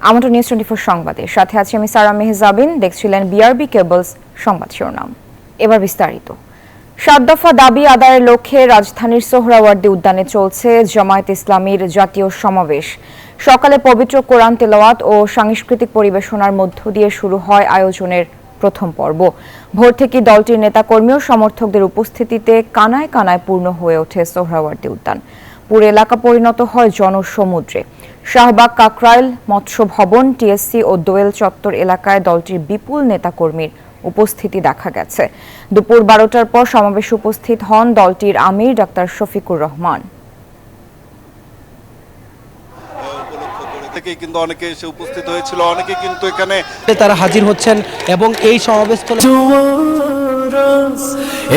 আমন্ত্রণ নিউজ 24 সংবাদে সাথে আছি আমি সারা মেহজাবিন। দেখছিলেন বিআরবি কেবলস সংবাদ শিরোনাম। এবার বিস্তারিত। 7 দফা দাবি আদায়ের লক্ষ্যে রাজধানীর সোহরাওয়ার্দী উদ্যানে চলছে জামায়াত ইসলামীর জাতীয় সমাবেশ। সকালে পবিত্র কোরআন তেলাওয়াত ও সাংস্কৃতিক পরিবেশনার মধ্য দিয়ে শুরু হয় আয়োজনের প্রথম পর্ব। ভোর থেকে দলটির নেতাকর্মী ও সমর্থকদের উপস্থিতিতে কানায় কানায় পূর্ণ হয়ে ওঠে সোহরাওয়ার্দী উদ্যান। পুরো এলাকা পরিণত হয় জনসমুদ্রে। শাহবাগ, কাকরাইল, মৎস্য ভবন, টিএসসি ও দোয়েল চত্বর এলাকায় দলটির বিপুল নেতাকর্মীর উপস্থিতি দেখা গেছে। দুপুর 12টার পর সমাবেশে উপস্থিত হন দলটির আমির ডাক্তার শফিকুর রহমান। থেকে কিন্তু অনেকে এসে উপস্থিত হয়েছিল, অনেকে কিন্তু এখানে তারা হাজির হচ্ছেন এবং এই সমাবেশস্থলে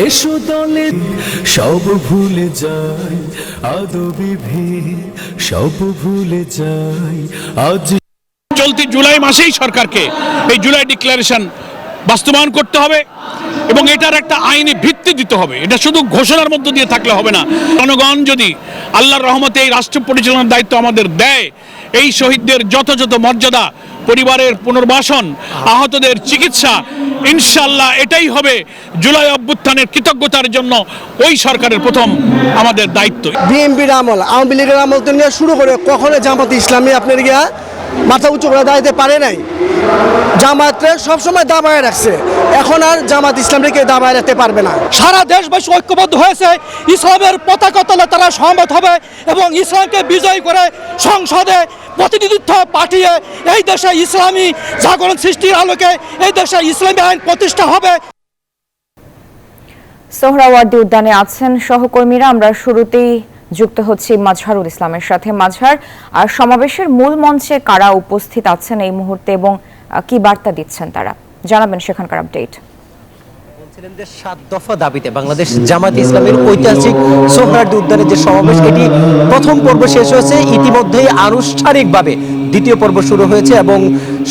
এসো দলে সব ভুলে যাই, আদবি ভিড় সব ভুলে যাই। আজ চলতি জুলাই মাসেই সরকারকে এই জুলাই ডিক্লারেশন বাস্তবায়ন করতে হবে এবং এটার একটা আইনি ভিত্তি দিতে হবে। এটা শুধু ঘোষণার মধ্য দিয়ে থাকলে হবে না। জনগণ যদি আল্লাহর রহমতে এই রাষ্ট্র পরিচালনার দায়িত্ব আমাদের দেয়, এই শহীদদের যথাযথ মর্যাদা, পরিবারের পুনর্বাসন, আহতদের চিকিৎসা, ইনশাল্লাহ এটাই হবে জুলাই অভ্যুত্থানের কৃতজ্ঞতার জন্য ওই সরকারের প্রথম আমাদের দায়িত্ব। বিএনপির আমল, আওয়ামী লীগের আমল তো নিয়ে শুরু করে কখনো জামাত ইসলামী আপনার গিয়া মাথা উঁচু করে দাঁড়াতে পারে নাই। জামাতরে সবসময় দাবায় রাখছে, এখন আর জামাত ইসলামীকে দাবায় রাখতে পারবে না। সারা দেশবাসী ঐক্যবদ্ধ হয়েছে, ইসলামের পতাকা তলে তারা সহমত হবে এবং ইসলামকে বিজয় করে সংসদে প্রতিনিধিত্ব পাঠিয়ে এই দেশে ইসলামী জাগরণ সৃষ্টির আলোকে এই দেশে ইসলামী আইন প্রতিষ্ঠা হবে। সোহরাওয়ার্দী উদ্যানে আছেন সহকর্মীরা। আমরা শুরুতেই যুক্ত হচ্ছি মাজহারুল ইসলামের সাথে। মাজহার, আর সমাবেশের মূল মঞ্চে কারা উপস্থিত আছেন এই মুহূর্তে এবং কি বার্তা দিচ্ছেন তারা, জানাবেন সেখানকার আপডেট। 7 দফা দাবিতে বাংলাদেশ জামায়াত ইসলামীর ঐতিহাসিক সোহরাওয়ার্দী উদ্যানের যে সমাবেশ, এটি প্রথম পর্ব শেষ হয়েছে। ইতিমধ্যেই আনুষ্ঠানিকভাবে দ্বিতীয় পর্ব শুরু হয়েছে এবং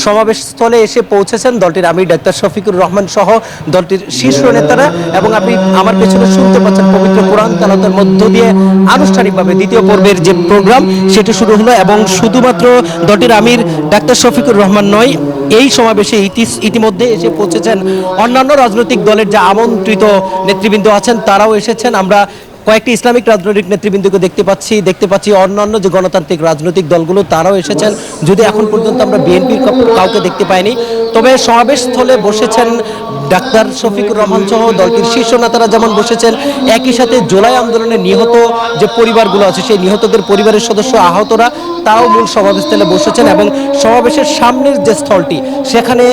সমাবেশ স্থলে এসে পৌঁছেছেন দলটির আমির ডাক্তার শফিকুর রহমান সহ দলটির শীর্ষ নেতারা। এবং আপনি আমার পেছনে শুনতে পাচ্ছেন পবিত্র কোরআন তেলাওয়াতের মধ্য দিয়ে আনুষ্ঠানিকভাবে দ্বিতীয় পর্বের যে প্রোগ্রাম সেটি শুরু হলো। এবং শুধুমাত্র দলটির আমির ডাক্তার শফিকুর রহমান নয়, এই সমাবেশে ইতিমধ্যে এসে পৌঁছেছেন অন্যান্য রাজনৈতিক দলের যে আমন্ত্রিত নেতৃবৃন্দ আছেন তারাও এসেছেন। আমরা কয়েকটি ইসলামিক রাজনৈতিক নেতৃবৃন্দকে দেখতে পাচ্ছি অন্যান্য যে গণতান্ত্রিক রাজনৈতিক দলগুলো তারাও এসেছেন, যদি এখন পর্যন্ত আমরা বিএনপির কাউকে দেখতে পাইনি। তবে সমাবেশ স্থলে বসেছেন ডাক্তার শফিকুর রহমান সহ দলটির শীর্ষ নেতারা যেমন বসেছেন, একই সাথে জুলাই আন্দোলনে নিহত যে পরিবারগুলো আছে সেই নিহতদের পরিবারের সদস্য, আহতরা তারাও মূল সমাবেশস্থলে বসেছেন। এবং সমাবেশের সামনের যে স্থলটি সেখানে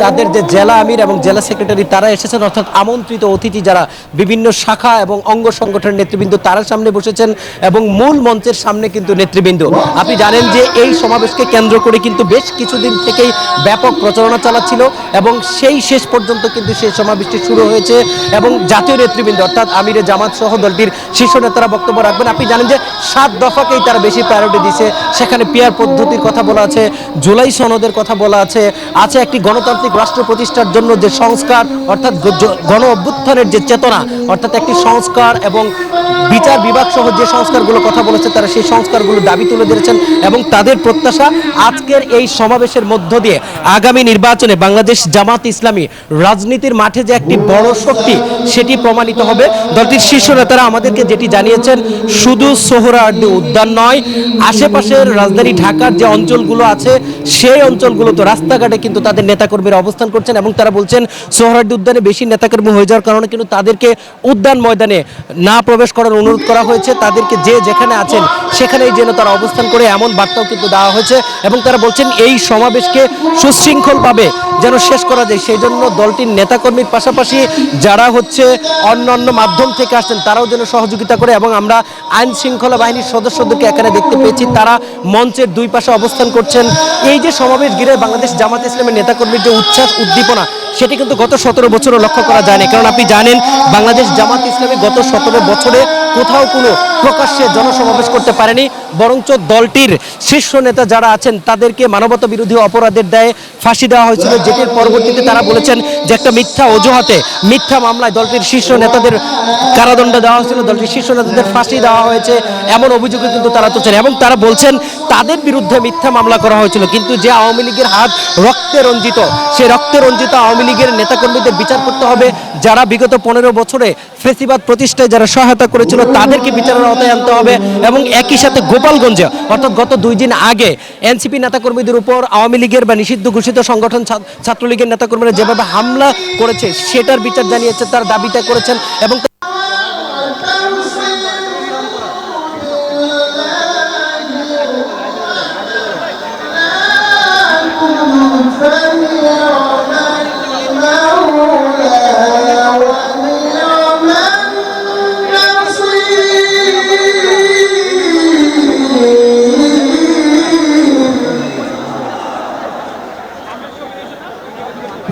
তাদের যে জেলা আমির এবং জেলা সেক্রেটারি তারা এসেছেন, অর্থাৎ আমন্ত্রিত অতিথি যারা বিভিন্ন শাখা এবং অঙ্গ সংগঠনের নেতৃবৃন্দ তারা সামনে বসেছেন এবং মূল মঞ্চের সামনে কিন্তু নেতৃবৃন্দ। আপনি জানেন যে এই সমাবেশকে কেন্দ্র করে কিন্তু বেশ কিছুদিন থেকেই ব্যাপক প্রচারণা চালাচ্ছিল এবং সেই শেষ পর্যন্ত কিন্তু সেই সমাবেশটি শুরু হয়েছে এবং জাতীয় নেতৃবৃন্দ অর্থাৎ আমিরে জামাত সহ দলটির শীর্ষ নেতারা বক্তব্য রাখবেন। আপনি জানেন যে 7 দফাকেই তারা বেশি প্রায়োরিটি দিচ্ছে। সেখানে পিয়ার পদ্ধতির কথা বলা আছে, জুলাই সনদের কথা বলা আছে একটি গণতান্ত্রিক রাষ্ট্র প্রতিষ্ঠার জন্য যে সংস্কার অর্থাৎ গণ অভ্যুত্থানের যে চেতনা অর্থাৎ একটি সংস্কার এবং বিচার বিভাগ সহ যে সংস্কারগুলো কথা বলেছে তারা সেই সংস্কারগুলো দাবি তুলে ধরেছেন এবং তাদের প্রত্যাশা আজকের এই সমাবেশের মধ্য দিয়ে আগামী নির্বাচনে বাংলাদেশ জামাত ইসলামী রাজনীতির মাঠে যে একটি বড় শক্তি সেটি প্রমাণিত হবে। দলটির শীর্ষ নেতারা আমাদেরকে যেটি জানিয়েছেন, শুধু সোহরাওয়ার্দী উদ্যান নয়, আশেপাশের রাজধানী ঢাকার যে অঞ্চলগুলো আছে সেই অঞ্চলগুলো তো রাস্তাঘাটে কিন্তু তাদের নেতাকর্মীরা অবস্থান করছেন এবং তারা বলছেন সোহরাওয়ার্দী উদ্যানে বেশি নেতাকর্মী হয়ে যাওয়ার কারণে কিন্তু তাদেরকে উদ্যান ময়দানে না প্রবেশ করার অনুরোধ করা হয়েছে। তাদেরকে যে যেখানে আছেন সেখানেই যেন তারা অবস্থান করে এমন বার্তাও কিন্তু দেওয়া হয়েছে এবং তারা বলছেন এই সমাবেশকে সুশৃঙ্খলভাবে যেন শেষ করা যায় সেই জন্য দলটির নেতাকর্মীর পাশাপাশি যারা অন্যান্য মাধ্যম থেকে আসছেন তারাও যেন সহযোগিতা করে। এবং আমরা আইন শৃঙ্খলা বাহিনীর সদস্যদেরকে এখানে দেখতে পেয়েছি, তারা মঞ্চের দুই পাশে অবস্থান করছেন। এই যে সমাবেশ ঘিরে বাংলাদেশ জামাত ইসলামের নেতাকর্মীর যে উচ্ছ্বাস উদ্দীপনা সেটি কিন্তু গত 17 বছরও লক্ষ্য করা যায়নি। কারণ আপনি জানেন বাংলাদেশ জামাত ইসলামী গত 17 বছরে কোথাও কোনো প্রকাশ্যে জনসমাবেশ করতে পারেনি, বরঞ্চ দলটির শীর্ষ নেতা যারা আছেন তাদেরকে মানবতা বিরোধী অপরাধের দায়ে ফাঁসি দেওয়া হয়েছিল, যেটির পরবর্তীতে তারা বলেছেন যে একটা মিথ্যা অজুহাতে মিথ্যা মামলায় দলটির শীর্ষ নেতাদের কারাদণ্ড দেওয়া হয়েছিল, দলটির শীর্ষ নেতাদের ফাঁসি দেওয়া হয়েছে এমন অভিযোগে কিন্তু তারা তুলছেন এবং তারা বলছেন তাদের বিরুদ্ধে মিথ্যা মামলা করা হয়েছিল, কিন্তু যে আওয়ামী লীগের হাত রক্তে রঞ্জিত, সেই রক্তে রঞ্জিত আওয়ামী লীগের নেতাকর্মীদের বিচার করতে হবে। যারা বিগত 15 বছরে ফেসিবাদ প্রতিষ্ঠায় যারা সহায়তা করেছিল তাদেরকে বিচারের আওতায় আনতে হবে এবং একই সাথে গোপালগঞ্জে অর্থাৎ গত 2 দিন আগে এনসিপি নেতাকর্মীদের উপর আওয়ামী লীগের বা নিষিদ্ধ ঘোষিত সংগঠন ছাত্রলীগের নেতাকর্মীরা যেভাবে হামলা করেছে সেটার বিচার জানিয়েছে, তার দাবিটা করেছেন এবং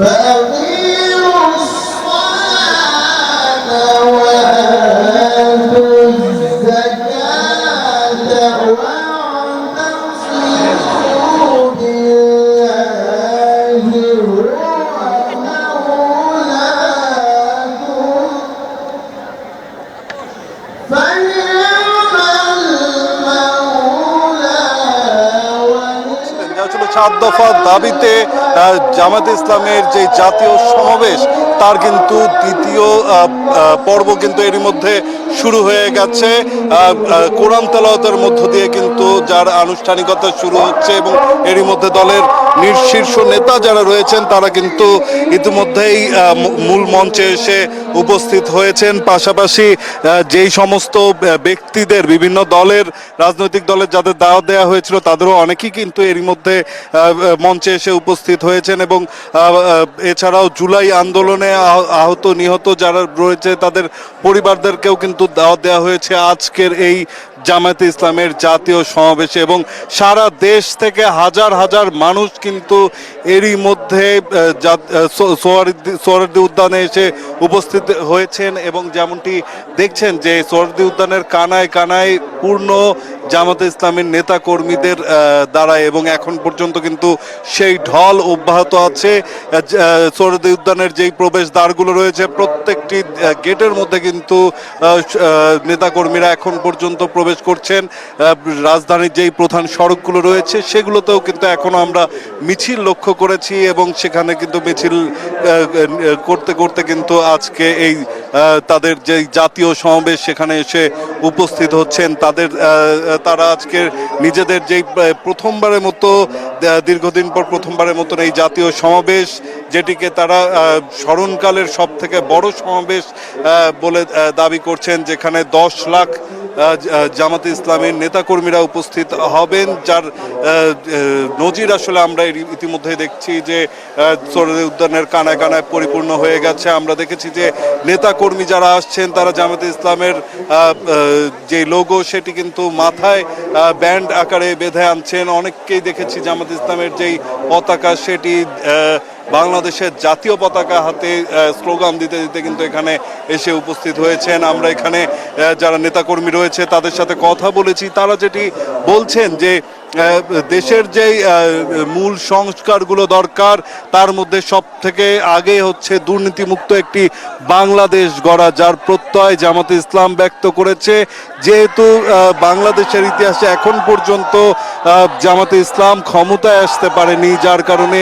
فأقيموا الصلاة وآتوا الزكاة واعتصموا بالله هو مولاكم فنعم المولى আসলে 7 দফা দাবিতে জামায়াতে ইসলামের যে জাতীয় সমাবেশ তার কিন্তু দ্বিতীয় পর্ব কিন্তু এরই মধ্যে শুরু হয়ে গেছে। কোরআন তেলাওয়াতের মধ্য দিয়ে কিন্তু যার আনুষ্ঠানিকতা শুরু হচ্ছে এবং এরই মধ্যে দলের শীর্ষ নেতা যারা রয়েছেন তারা কিন্তু ইতিমধ্যেই মূল মঞ্চে এসে উপস্থিত হয়েছেন। পাশাপাশি যেই সমস্ত ব্যক্তিদের বিভিন্ন দলের রাজনৈতিক দলের যাদের দাওয়াত দেওয়া হয়েছিল তাদেরও অনেকেই কিন্তু এরই মধ্যে মঞ্চে এসে উপস্থিত হয়েছেন এবং এছাড়াও জুলাই আন্দোলনে আহত নিহত যারা রয়েছে তাদের পরিবারদেরকেও কিন্তু দাওয়াত দেওয়া হয়েছে আজকের এই জামায়াতে ইসলামের জাতীয় সমাবেশে এবং সারা দেশ থেকে হাজার হাজার মানুষ কিন্তু এরই মধ্যে সোহরাওয়ার্দী উদ্যানে এসে উপস্থিত হয়েছেন এবং যেমনটি দেখছেন যে সোহরাওয়ার্দী উদ্যানের কানায় কানায় পূর্ণ জামায়াতে ইসলামের নেতা কর্মীদের দ্বারা এবং এখন পর্যন্ত কিন্তু সেই ঢল অব্যাহত আছে। সোহরাওয়ার্দী উদ্যানের যেই প্রবেশ দ্বারগুলো রয়েছে প্রত্যেকটি গেটের মধ্যে কিন্তু নেতাকর্মীরা এখন পর্যন্ত প্রবেশ করছেন। রাজধানীর যেই প্রধান সড়কগুলো রয়েছে সেগুলোতেও কিন্তু এখনো আমরা মিছিল লক্ষ্য করেছি এবং সেখানে কিন্তু মিছিল করতে করতে কিন্তু আজকে এই তাদের যে জাতীয় সমাবেশ সেখানে এসে উপস্থিত হচ্ছেন। তারা আজকে নিজেদের যেই প্রথমবারের মতো দীর্ঘদিন পর প্রথমবারের মতন এই জাতীয় সমাবেশ যেটিকে তারা স্মরণকালের সব থেকে বড় সমাবেশ বলে দাবি করছেন, যেখানে 10 লাখ জামাতে ইসলামের নেতাকর্মীরা উপস্থিত হবেন, যার নজির আসলে আমরা ইতিমধ্যে দেখছি যে সোহরাওয়ার্দী উদ্যানের কানায় কানায় পরিপূর্ণ হয়ে গেছে। আমরা দেখেছি যে নেতাকর্মী যারা আসছেন তারা জামাতে ইসলামের যে লোগো সেটি কিন্তু মাথায় ব্যান্ড আকারে বেঁধে আনছেন। অনেককেই দেখেছি জামাতে ইসলামের যেই পতাকা সেটি বাংলাদেশের জাতীয় পতাকা হাতে স্লোগান দিতে দিতে কিন্তু এখানে এসে উপস্থিত হয়েছেন। আমরা এখানে যারা নেতাকর্মী রয়েছে তাদের সাথে কথা বলেছি, তারা যেটি বলছেন যে দেশের যেই মূল সংস্কারগুলো দরকার তার মধ্যে সব থেকে আগে হচ্ছে দুর্নীতিমুক্ত একটি বাংলাদেশ গড়া, যার প্রত্যয় জামাতে ইসলাম ব্যক্ত করেছে। যেহেতু বাংলাদেশের ইতিহাসে এখন পর্যন্ত জামাতে ইসলাম ক্ষমতায় আসতে পারেনি, যার কারণে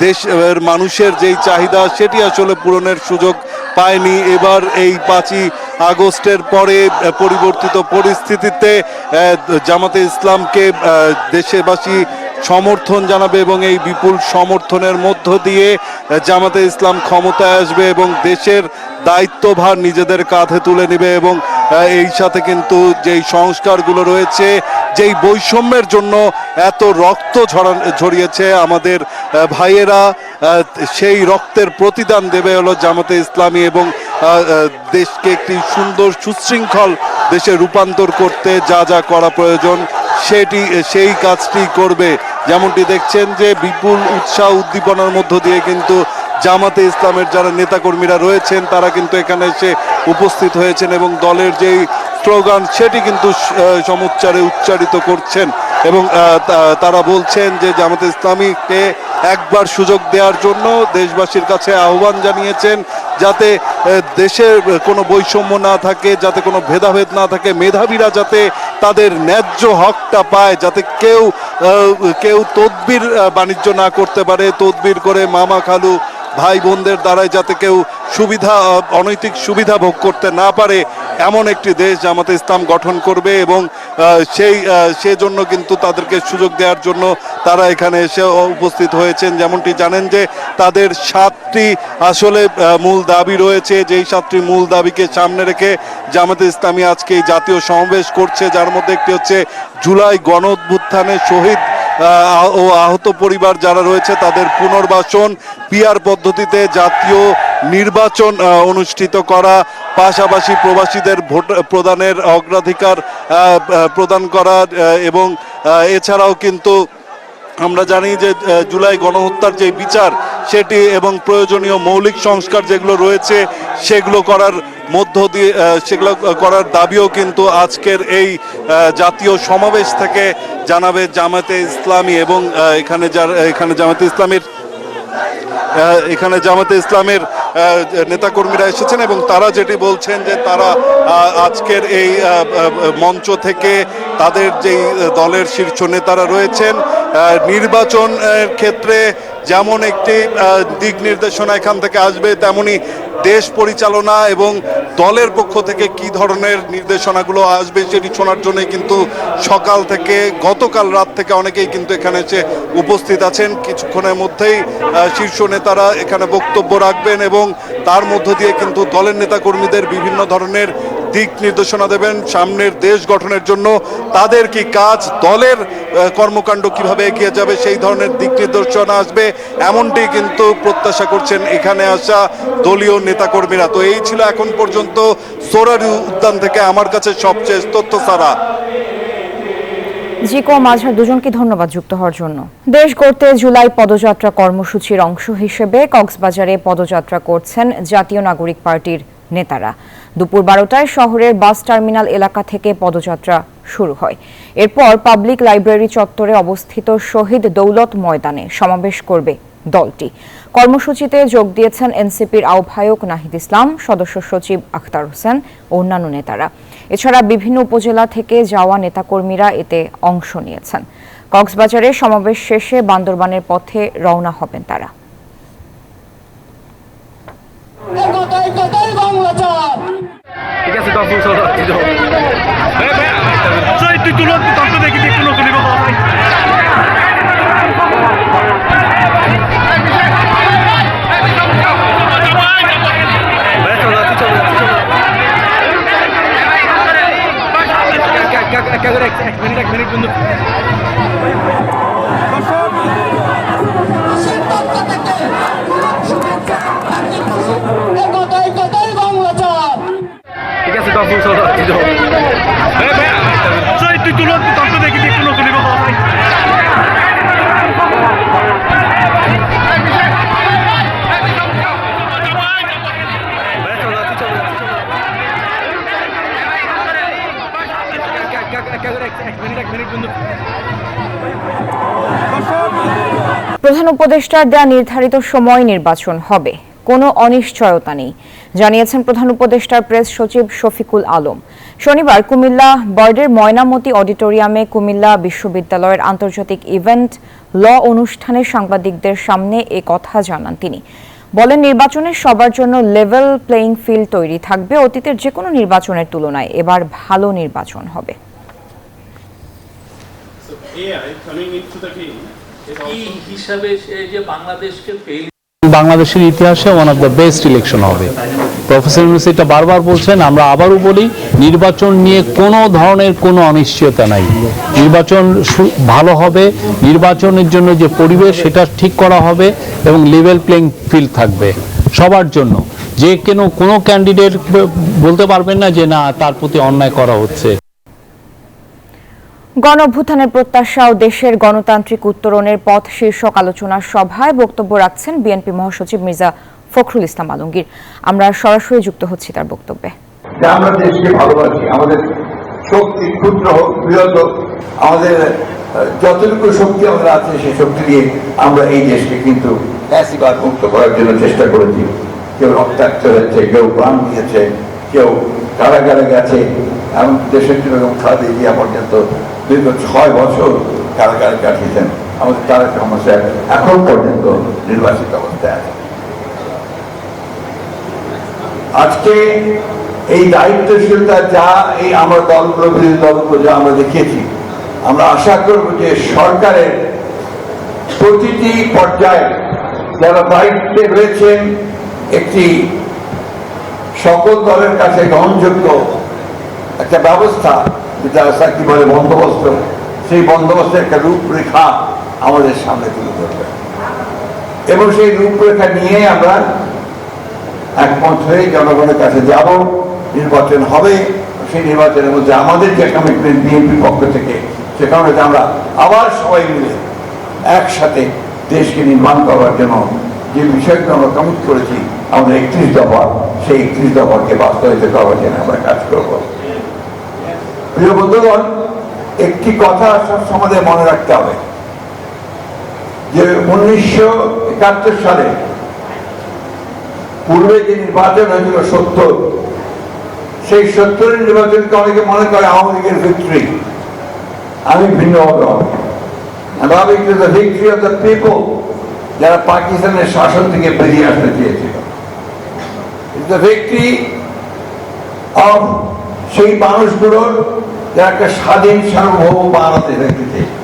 দেশের মানুষের যেই চাহিদা সেটি আসলে পূরণের সুযোগ পায়নি। এবার এই 5ই আগস্টের পরে পরিবর্তিত পরিস্থিতিতে জামাতে ইসলামকে দেশবাসী সমর্থন জানাবে এবং এই বিপুল সমর্থনের মধ্য দিয়ে জামাতে ইসলাম ক্ষমতায় আসবে এবং দেশের দায়িত্বভার নিজেদের কাঁধে তুলে নেবে এবং এই সাথে কিন্তু যেই সংস্কারগুলো রয়েছে, যেই বৈষম্যের জন্য এত রক্ত ঝরিয়েছে আমাদের ভাইয়েরা, সেই রক্তের প্রতিদান দেবে হলো জামাতে ইসলামী এবং দেশকে একটি সুন্দর সুশৃঙ্খল দেশে রূপান্তর করতে যা যা করা প্রয়োজন সেই কাজটি করবে। যেমনটি দেখছেন যে বিপুল উৎসাহ উদ্দীপনার মধ্য দিয়ে কিন্তু জামাতে ইসলামের যারা নেতাকর্মীরা রয়েছেন তারা কিন্তু এখানে এসে উপস্থিত হয়েছেন এবং দলের যেই স্লোগান সেটি কিন্তু সমুচ্চারে উচ্চারিত করছেন এবং তারা বলছেন যে জামাতে ইসলামীকে একবার সুযোগ দেওয়ার জন্য দেশবাসীর কাছে আহ্বান জানিয়েছেন, যাতে দেশের কোনো বৈষম্য না থাকে, যাতে কোনো ভেদাভেদ না থাকে, মেধাবীরা যাতে তাদের ন্যায্য হকটা পায়, যাতে কেউ তদবির বাণিজ্য না করতে পারে, তদবির করে মামা খালু ভাই বোনদের দ্বারাই যাতে কেউ অনৈতিক সুবিধা ভোগ করতে না পারে, এমন একটি দেশ জামাতে ইসলাম গঠন করবে। এবং সেজন্য কিন্তু তাদেরকে সুযোগ দেওয়ার জন্য তারা এখানে এসে উপস্থিত হয়েছেন। যেমনটি জানেন যে তাদের 7টি আসলে মূল দাবি রয়েছে, যেই 7টি মূল দাবিকে সামনে রেখে জামাতে ইসলামী আজকে এই জাতীয় সমাবেশ করছে, যার মধ্যে একটি হচ্ছে জুলাই গণ অভ্যুত্থানে শহীদ ও আহত পরিবার যারা রয়েছে তাদের পুনর্বাসন, পিআর পদ্ধতিতে জাতীয় নির্বাচন অনুষ্ঠিত করা, পাশাপাশি প্রবাসীদের ভোট প্রদানের অগ্রাধিকার প্রদান করা, এবং এছাড়াও কিন্তু আমরা জানি যে জুলাই গণহত্যার যে বিচার সেটি এবং প্রয়োজনীয় মৌলিক সংস্কার যেগুলো রয়েছে সেগুলো করার মধ্য দিয়ে সেগুলো করার দাবিও কিন্তু আজকের এই জাতীয় সমাবেশ থেকে জানাবে জামাতে ইসলামী। এবং এখানে জামাতে ইসলামের নেতাকর্মীরা এসেছেন এবং তারা যেটি বলছেন যে তারা আজকের এই মঞ্চ থেকে তাদের যেই দলের শীর্ষ নেতারা রয়েছেন নির্বাচনের ক্ষেত্রে যেমন একটি দিক নির্দেশনা এখান থেকে আসবে, তেমনি দেশ পরিচালনা এবং দলের পক্ষ থেকে কি ধরনের নির্দেশনাগুলো আসবে সেটি শোনার জন্য কিন্তু সকাল থেকে গতকাল রাত থেকে অনেকেই কিন্তু এখানে এসে উপস্থিত আছেন। কিছুক্ষণের মধ্যেই শীর্ষ নেতারা এখানে বক্তব্য রাখবেন এবং তার মধ্য দিয়ে কিন্তু দলের নেতাকর্মীদের বিভিন্ন ধরনের দিক নির্দেশনা দেবেন সামনের দেশ গঠনের জন্য। তাদের কি কাজ, দলের কর্মকাণ্ড কিভাবে এগিয়ে যাবে সেই ধরনের দিক নির্দেশনা আসবে, এমনটি কিন্তু প্রত্যাশা করছেন এখানে আসা দলীয় নেতাকর্মীরা। তো এই ছিল এখন পর্যন্ত সোহরাওয়ার্দী উদ্যান থেকে আমার কাছে সবচেয়ে তথ্য ছাড়া। জিকো মাঝার দুজনকে ধন্যবাদ যুক্ত হওয়ার জন্য। দেশ গড়তে জুলাই পদযাত্রা কর্মসূচির অংশ হিসেবে কক্সবাজারে পদযাত্রা করছেন জাতীয় নাগরিক পার্টির নেতারা। দুপুর 12টায় শহরের বাস টার্মিনাল এলাকা থেকে পদযাত্রা শুরু হয়। এরপর পাবলিক লাইব্রেরি চত্বরে অবস্থিত শহীদ দৌলত ময়দানে সমাবেশ করবে দলটি। কর্মসূচিতে যোগ দিয়েছেন এনসিপির আহ্বায়ক নাহিদ ইসলাম, সদস্য সচিব আখতার হোসেন ও অন্যান্য নেতারা। এছাড়া বিভিন্ন উপজেলা থেকে যাওয়া নেতাকর্মীরা এতে অংশ নিয়েছেন। কক্সবাজারে সমাবেশ শেষে বান্দরবানের পথে রওনা হবেন তারা। এক মিনিট বন্ধু। ঠিক আছে তুই তুলো তখন দেখি একটু নতুন প্রধান উপদেষ্টার দেয়া নির্ধারিত সময় নির্বাচন হবে, কোনো অনিশ্চয়তা নেই, জানিয়েছেন প্রধান উপদেষ্টার প্রেস সচিব শফিকুল আলম। শনিবার কুমিল্লা বর্ডের ময়নামতি অডিটোরিয়ামে কুমিল্লা বিশ্ববিদ্যালয়ের আন্তর্জাতিক ইভেন্ট ল অনুষ্ঠানে সাংবাদিকদের সামনে এ কথা জানান তিনি। বলেন, নির্বাচনের সবার জন্য লেভেল প্লেইং ফিল্ড তৈরি থাকবে। অতীতের যে কোনো নির্বাচনের তুলনায় এবার ভালো নির্বাচন হবে। বাংলাদেশের ইতিহাসে one of the best election হবে। প্রফেসর ইউনূস এটা বারবার বলছেন, আমরা আবারও বলি, নির্বাচন নিয়ে কোনো ধরনের কোনো অনিশ্চয়তা নাই। নির্বাচন ভালো হবে, নির্বাচনের জন্য যে পরিবেশ সেটা ঠিক করা হবে এবং লেভেল প্লেইং ফিল্ড থাকবে সবার জন্য। যে কোনো ক্যান্ডিডেট বলতে পারবেন না যে না তার প্রতি অন্যায় করা হচ্ছে। গণ অভ্যুত্থানের প্রত্যাশা ও দেশের গণতান্ত্রিক উত্তরণের পথ শীর্ষক আলোচনার সভায় বক্তব্য রাখছেন বিএনপি মহাসচিব মির্জা ফখরুল ইসলাম আলমগীর। আমরা সরাসরি যুক্ত হচ্ছি তার বক্তব্যে। আমরা দেশকে ভালোবাসি, আমাদের শক্তি ক্ষুদ্র হোক বৃহৎ হোক, আমাদের যতটুকু শক্তি আমাদের আছে সেই শক্তি দিয়ে আমরা এই দেশকে কিন্তু ফ্যাসিবাদ মুক্ত করার জন্য চেষ্টা করেছি। কেউ রক্তাক্ত হয়েছে, কেউ প্রাণ দিয়েছে, কেউ কারাগারে গেছে, এমন দেশের জন্য খালেদা জিয়া পর্যন্ত দীর্ঘ 6 বছর কারাগারে কাটিয়েছেন। আমাদের তারেক রহমান সাহেব এখন পর্যন্ত নির্বাচিত অবস্থায় আছে। আজকে এই দায়িত্বশীলতা যা এই আমরা দলগুলো, বিরোধী দলগুলো যা আমরা দেখিয়েছি, আমরা আশা করব যে সরকারের প্রতিটি পর্যায়ে যারা দায়িত্বে রয়েছেন একটি সকল দলের কাছে গ্রহণযোগ্য একটা ব্যবস্থা, যেটা কি বলে বন্দোবস্ত, সেই বন্দোবস্তের একটা রূপরেখা আমাদের সামনে তুলে ধরবে এবং সেই রূপরেখা নিয়ে আমরা একমত হয়ে জনগণের কাছে যাব। নির্বাচন হবে, সেই নির্বাচনের মধ্যে আমাদের যে কমিটমেন্ট বিএনপির পক্ষ থেকে, সেখানে আমরা আবার সবাই মিলে একসাথে দেশকে নির্মাণ করার জন্য যে বিষয়গুলো আমরা কমিট করেছি, আমাদের 31 দফা, সেই 31 দফাকে বাস্তবায়িত করার জন্য আমরা কাজ করব। প্রিয় বন্ধুগণ, একটি কথা সমাজে মনে রাখতে হবে যে 1971 সালে পূর্বে যে নির্বাচন হয়েছিল 70, সেই 70 নির্বাচনকে অনেকে মনে করে আওয়ামী লীগের ভিক্টরি। আমি ভিন্নভাবে ভাবি ভিক্টরি অফ দ্য পিপল, যারা পাকিস্তানের শাসন থেকে বেরিয়ে আসতে চেয়েছিল। ভিক্টরি অফ সেই মানুষগুলোর যারা একটা স্বাধীন সার্বভৌম বাংলাদেশ দেখতে চেয়েছে।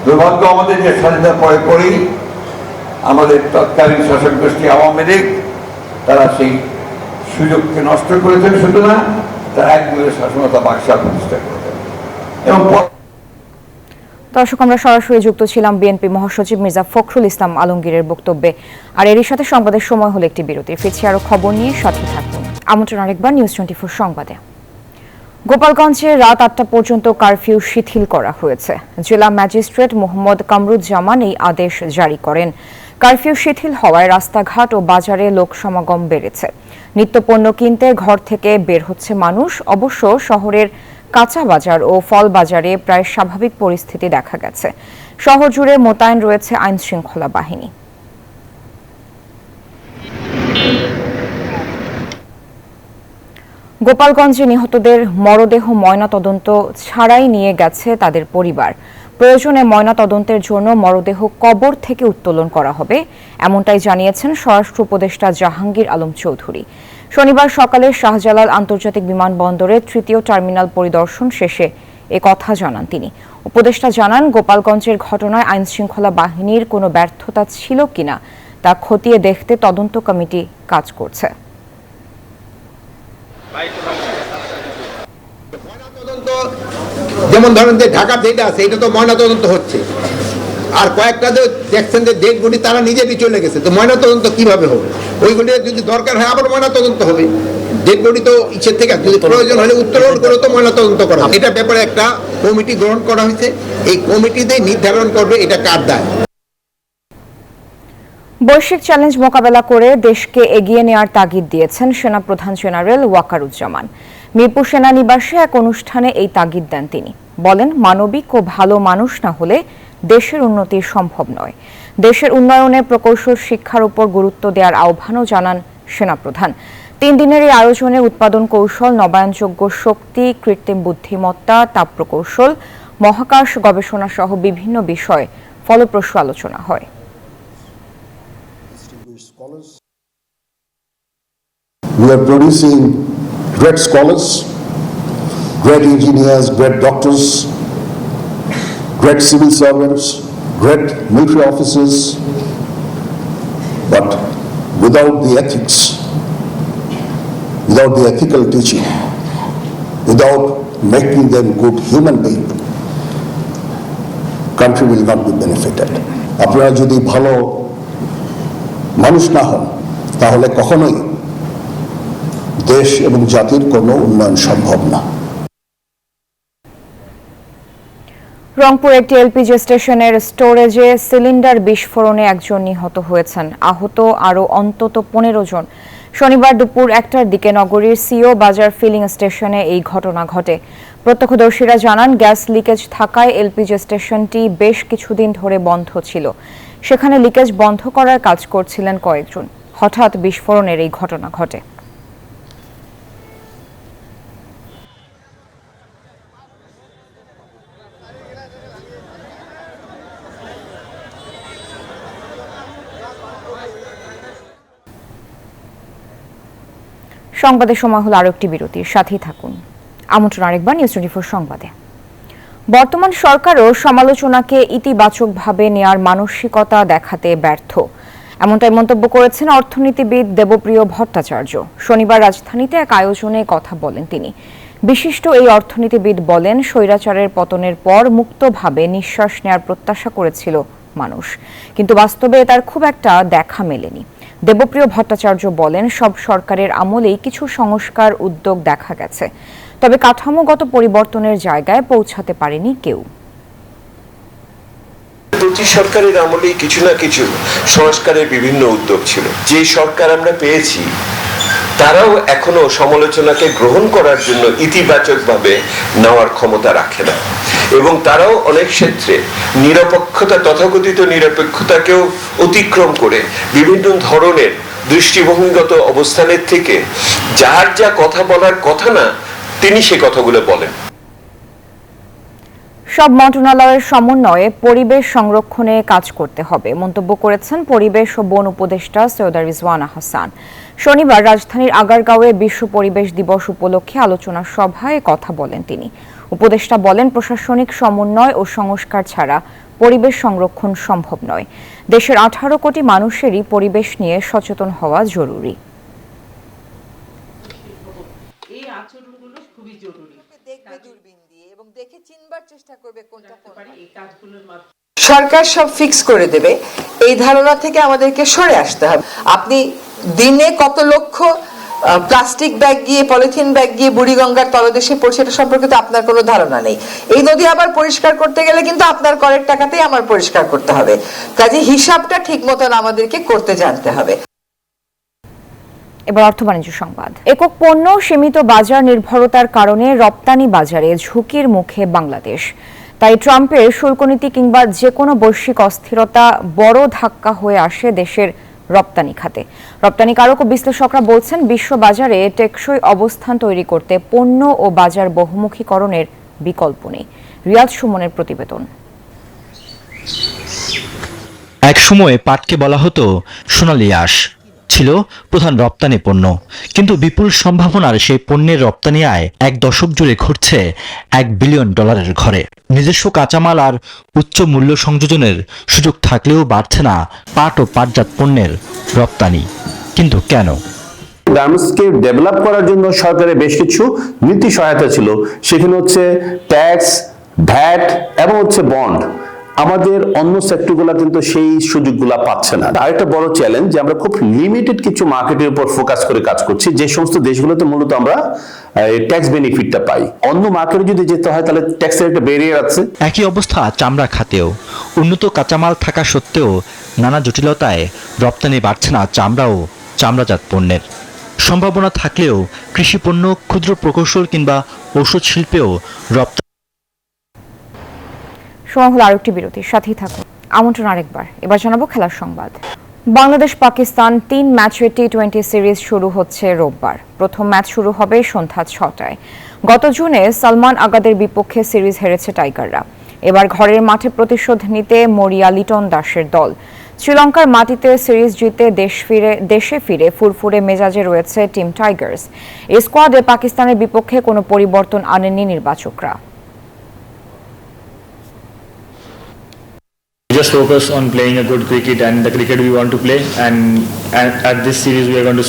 দুর্ভাগ্য আমাদের যে স্বাধীনতার পরে পরেই আমাদের তৎকালীন শাসক গোষ্ঠী আওয়ামী লীগ তারা সেই সুযোগকে নষ্ট করেছেন। শুধু না, তারা একদলের শাসনতা বাক্সা প্রতিষ্ঠা করেছেন। এবং দর্শক, আমরা সরাসরি যুক্ত ছিলাম বিএনপি মহাসচিব মির্জা ফখরুল ইসলাম আলমগীরের বক্তব্যে। আর এরই সাথে সংবাদের সময় হলো একটি বিরতি। ফিরছি আরো খবর নিয়ে, সাথে থাকুন। আমন্ত্রণ আরেকবার নিউজ 24 সংবাদে। গোপালগঞ্জে রাত 8টা পর্যন্ত কারফিউ শিথিল করা হয়েছে। জেলা ম্যাজিস্ট্রেট মোহাম্মদ কামরুজ্জামান এই আদেশ জারি করেন। কারফিউ শিথিল হওয়ায় রাস্তাঘাট ও বাজারে লোক সমাগম বেড়েছে। নিত্যপণ্য কিনতে ঘর থেকে বের হচ্ছে মানুষ। অবশ্য শহরের কাঁচা বাজার ও ফল বাজারে প্রায় স্বাভাবিক পরিস্থিতি দেখা গেছে। শহর জুড়ে মোতায়েন রয়েছে আইন শৃঙ্খলা বাহিনী। গোপালগঞ্জে নিহতদের মরদেহ ময়নাতদন্ত ছাড়াই নিয়ে গেছে তাদের পরিবার। প্রয়োজনে ময়নাতদন্তের জন্য মরদেহ কবর থেকে উত্তোলন করা হবে, এমনটাই জানিয়েছেন স্বরাষ্ট্র উপদেষ্টা জাহাঙ্গীর আলম চৌধুরী। শনিবার সকালে শাহজালাল আন্তর্জাতিক বিমানবন্দরে 3য় টার্মিনাল পরিদর্শন শেষে এ কথা জানান তিনি। উপদেষ্টা জানান, গোপালগঞ্জের ঘটনায় আইনশৃঙ্খলা বাহিনীর কোনো ব্যর্থতা ছিল কিনা তা খতিয়ে দেখতে তদন্ত কমিটি কাজ করছে। যেমন ধরেন যে ঢাকার যেটা আছে এটা তো ময়নাতদন্ত হচ্ছে, আর কয়েকটা যে দেখছেন যে ডেড বডি তারা নিজেরই চলে গেছে, তো ময়নাতদন্ত কিভাবে হবে? ওইগুলি যদি দরকার হয় আবার ময়নাতদন্ত হবে। ডেড বডি তো ইচ্ছের থেকে যদি প্রয়োজন হলে উত্তোলন করে তো ময়নাতদন্ত করা, এটা ব্যাপারে একটা কমিটি গ্রহণ করা হয়েছে। এই কমিটিতে নির্ধারণ করবে এটা কার দায়। বৈশ্বিক চ্যালেঞ্জ মোকাবেলা করে দেশকে এগিয়ে নেওয়ার তাগিদ দিয়েছেন সেনাপ্রধান জেনারেল ওয়াকারুজ্জামান। মিরপুর সেনানিবাসে এক অনুষ্ঠানে এই তাগিদ দেন তিনি। বলেন, মানবিক ও ভালো মানুষ না হলে দেশের উন্নতি সম্ভব নয়। দেশের উন্নয়নে প্রকৌশল শিক্ষার উপর গুরুত্ব দেওয়ার আহ্বানও জানান সেনাপ্রধান। 3 দিনের এই আয়োজনে উৎপাদন কৌশল, নবায়নযোগ্য শক্তি, কৃত্রিম বুদ্ধিমত্তা, তাপ প্রকৌশল, মহাকাশ গবেষণা সহ বিভিন্ন বিষয়ে ফলপ্রসূ আলোচনা হয়। We are producing great scholars, great engineers, great doctors, great civil servants, great military officers, but without the ethics, without the ethical teaching, without making them good human beings, country will not be benefited. আপনারা যদি ভালো মানুষ না হন তাহলে কখনোই দেশ এবং জাতির কোনো উন্নয়ন সম্ভব না। রংপুর একটি এলপিজি স্টেশনের স্টোরেজে সিলিন্ডার বিস্ফোরণে একজন নিহত হয়েছেন, আহত আরও অন্তত 15 জন। শনিবার দুপুর 1টার দিকে নগরীর সিও বাজার ফিলিং স্টেশনে এই ঘটনা ঘটে। প্রত্যক্ষদর্শীরা জানান গ্যাস লিকেজ থাকায় এলপিজি স্টেশনটি বেশ কিছুদিন ধরে বন্ধ ছিল। সেখানে লিকেজ বন্ধ করার কাজ করছিলেন কয়েকজন। হঠাৎ বিস্ফোরণের এই ঘটনা ঘটে। সংবাদের সময় হলো আরো একটি বিরতির, সাথেই থাকুন। আমন্ত্রণ আরেকবার নিউজ 24 সংবাদে। বর্তমান সরকারও সমালোচনাকে ইতিবাচকভাবে নেয়ার মানসিকতা দেখাতে ব্যর্থ, এমনটাই মন্তব্য করেছেন অর্থনীতিবিদ দেবপ্রিয় ভট্টাচার্য। শনিবার রাজধানীতে এক আয়োজনে কথা বলেন তিনি। বিশিষ্ট এই অর্থনীতিবিদ বলেন, স্বৈরাচারের পতনের পর মুক্তভাবে নিঃশ্বাস নেয়ার প্রত্যাশা করেছিল মানুষ, কিন্তু বাস্তবে তার খুব একটা দেখা মেলেনি। দেবপ্রিয় ভট্টাচার্য বলেন, সব সরকারের আমলেই কিছু সংস্কার উদ্যোগ দেখা গেছে, তবে কাঠামোগত পরিবর্তনের জায়গায় পৌঁছাতে পারেনি কেউ। প্রতি সরকারের আমলেই কিছু না কিছু সংস্কারের বিভিন্ন উদ্যোগ ছিল। যে সরকার আমরা পেয়েছি তারাও এখনো সমালোচনাকে গ্রহণ করার জন্য ইতিবাচকভাবে নেওয়ার ক্ষমতা রাখে না, এবং তারাও অনেক ক্ষেত্রে নিরপেক্ষতা, তথাকথিত নিরপেক্ষতাকেও অতিক্রম করে বিভিন্ন ধরনের দৃষ্টিভঙ্গিগত অবস্থানের থেকে যার যা কথা বলার কথা না, তিনি সে কথাগুলো বলেন। সব মন্ত্রণালয়ের সমন্বয়ে পরিবেশ সংরক্ষণে কাজ করতে হবে মন্তব্য করেছেন পরিবেশ ও বন উপদেষ্টা সৈয়দা রিজওয়ানা হাসান। শনিবার রাজধানীর আগারগাঁওয়ে বিশ্ব পরিবেশ দিবস উপলক্ষে আলোচনা সভায় কথা বলেন তিনি। উপদেষ্টা বলেন, প্রশাসনিক সমন্বয় ও সংস্কার ছাড়া পরিবেশ সংরক্ষণ সম্ভব নয়। দেশের 18 কোটি মানুষেরই পরিবেশ নিয়ে সচেতন হওয়া জরুরি। এই আচরণগুলো খুবই জরুরি। দেখবে দূরবীন দিয়ে এবং দেখে চিনবার চেষ্টা করবে কোনটা কোনটা। এই কাজগুলোর মাধ্যমে সরকার সব ফিক্স করে দেবে, এই ধারণা থেকে আমাদেরকে সরে আসতে হবে। আপনি দিনে কত লক্ষ প্লাস্টিক ব্যাগ গিয়ে, পলিথিন ব্যাগ গিয়ে বুড়িগঙ্গার তলদেশে পড়ছে, এটা সম্পর্কে তো আপনার কোনো ধারণা নেই। এই নদী আবার পরিষ্কার করতে গেলে কিন্তু আপনার করের টাকাতেই আমার পরিষ্কার করতে হবে। কাজে হিসাবটা ঠিক মতন আমাদেরকে করতে জানতে হবে। এবার অর্থ বাণিজ্য সংবাদ। একক পণ্য সীমিত বাজার নির্ভরতার কারণে রপ্তানি বাজারে ঝুঁকির মুখে বাংলাদেশ। তাই ট্রাম্পের শুল্ক নীতি কিংবা যে কোনো বৈশ্বিক অস্থিরতা বড় ধাক্কা হয়ে আসে দেশের রপ্তানি খাতে। রপ্তানিকারক ও বিশ্লেষকরা বলছেন, বিশ্ব বাজারে টেকসই অবস্থান তৈরি করতে পণ্য ও বাজার বহুমুখীকরণের বিকল্প নেই। রিয়াদ সুমনের প্রতিবেদন। এক সময় পাটকে বলা হতো সোনালী আঁশ, ছিল প্রধান রপ্তানি পণ্য, কিন্তু বিপুল সম্ভাবনার সেই পণ্যের রপ্তানি আয় এক দশক জুড়ে ঘটছে $1 বিলিয়ন ঘরে। নিজস্ব কাঁচামাল আর উচ্চ মূল্য সংযোজনের সুযোগ থাকলেও বাড়ছে না পাট ও পাটজাত পণ্যের রপ্তানি। কিন্তু কেন? গার্মেন্টসকে ডেভেলপ করার জন্য সরকারের বেশ কিছু নীতি সহায়তা ছিল, সেখানে হচ্ছে ট্যাক্স, ভ্যাট এবং হচ্ছে বন্ড। আমাদের অন্য সেক্টরগুলো কিন্তু সেই সুযোগগুলো পাচ্ছে না। আরেকটা বড় চ্যালেঞ্জ যে আমরা খুব লিমিটেড কিছু মার্কেটের উপর ফোকাস করে কাজ করছি, যে সমস্ত দেশগুলোতে মূলত আমরা ট্যাক্স বেনিফিটটা পাই। অন্য মার্কেটে যদি যেতে হয় তাহলে ট্যাক্সের একটা ব্যারিয়ার আছে। একই অবস্থা চামড়া খাতেও। উন্নত কাঁচামাল থাকা সত্ত্বেও নানা জটিলতায় রপ্তানি বাড়ছে না চামড়া ও চামড়াজাত পণ্যের। সম্ভাবনা থাকলেও কৃষি পণ্য, ক্ষুদ্র প্রকৌশল কিংবা ঔষধ শিল্পেও রপ্তানি। সময় হলো আরেকটি বিরতির, সাথেই থাকুন। আমন্ত্রণ আরেকবার। এবার জানাবো খেলার সংবাদ। বাংলাদেশ পাকিস্তান 3 ম্যাচের টি20 সিরিজ শুরু হচ্ছে রোববার। প্রথম ম্যাচ শুরু হবে সন্ধ্যা 6টায়। গত জুনে সালমান আগাদের বিপক্ষে সিরিজ হেরেছে টাইগাররা। এবার ঘরের মাঠে প্রতিশোধ নিতে মরিয়া লিটন দাসের দল। শ্রীলঙ্কার মাটিতে সিরিজ জিতে দেশে ফিরে ফুরফুরে মেজাজে রয়েছে টিম টাইগার্স। এই স্কোয়াডে পাকিস্তানের বিপক্ষে কোনো পরিবর্তন আনেননি নির্বাচকরা। Just focus on playing a good cricket and the cricket we want to play, and at this series we are going to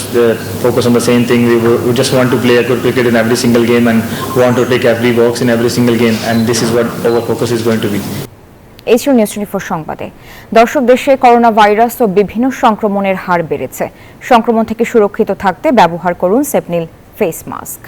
focus on the same thing. We just want to play a good cricket in every single game and want to take every box in every single game, and this is what our focus is going to be. এই ছিল news 24 সংবাদে। দর্শক, দেশে corona virus ও বিভিন্ন সংক্রমণের হার বেড়েছে। সংক্রমণ থেকে সুরক্ষিত থাকতে ব্যবহার করুন সেপনিল ফেস মাস্ক।